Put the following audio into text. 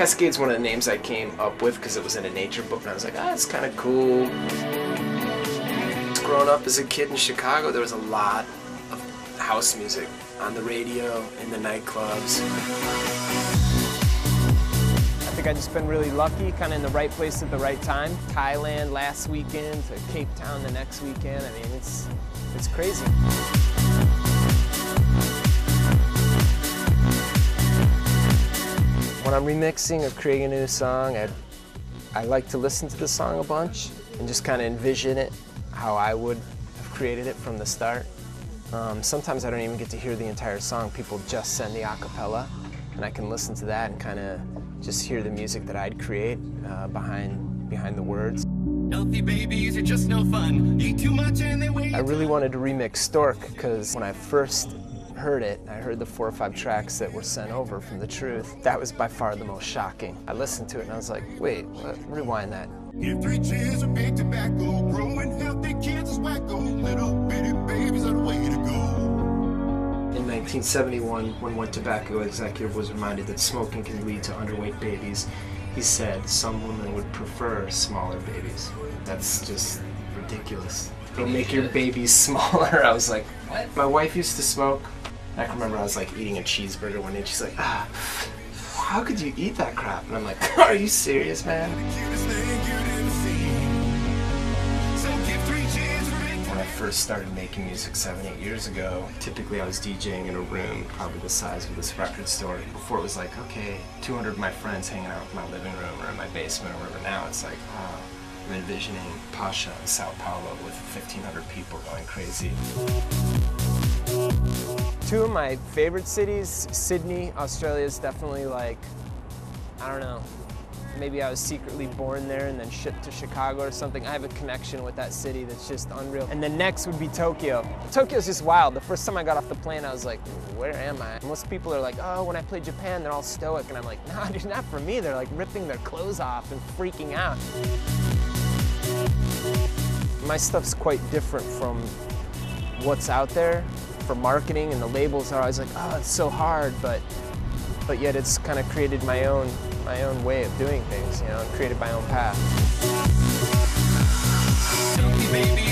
Kaskade's one of the names I came up with because it was in a nature book, and I was like, it's kind of cool. Growing up as a kid in Chicago, there was a lot of house music on the radio, in the nightclubs. I think I just been really lucky, kind of in the right place at the right time. Thailand last weekend to Cape Town the next weekend. I mean, it's crazy. When I'm remixing or creating a new song, I like to listen to the song a bunch and just kind of envision it how I would have created it from the start. Sometimes I don't even get to hear the entire song. People just send the a cappella, and I can listen to that and kind of just hear the music that I'd create behind the words. Healthy babies are just no fun. Eat too much and they weigh. I really wanted to remix Stork because when I first heard it, I heard the 4 or 5 tracks that were sent over from The Truth. That was by far the most shocking. I listened to it and I was like, wait, rewind that. Give 3 cheers of big tobacco. Growing healthy kids is wacko. Little bitty babies are the way to go. In 1971, when one tobacco executive was reminded that smoking can lead to underweight babies, he said some women would prefer smaller babies. That's just ridiculous. It'll make your babies smaller. I was like, what? My wife used to smoke. I can remember I was like eating a cheeseburger one day and she's like, how could you eat that crap? And I'm like, are you serious, man? When I first started making music 7, 8 years ago, typically I was DJing in a room probably the size of this record store. Before it was like, okay, 200 of my friends hanging out in my living room or in my basement or whatever. Now it's like, I'm envisioning Pasha in Sao Paulo with 1,500 people going crazy. 2 of my favorite cities, Sydney, Australia is definitely like, I don't know, maybe I was secretly born there and then shipped to Chicago or something. I have a connection with that city that's just unreal. And then next would be Tokyo. Tokyo's just wild. The first time I got off the plane, I was like, where am I? Most people are like, oh, when I play Japan, they're all stoic. And I'm like, nah, dude, not for me. They're like ripping their clothes off and freaking out. My stuff's quite different from what's out there for marketing, and the labels are always like, oh, it's so hard, but yet it's kind of created my own way of doing things, you know, and created my own path. Healthy babies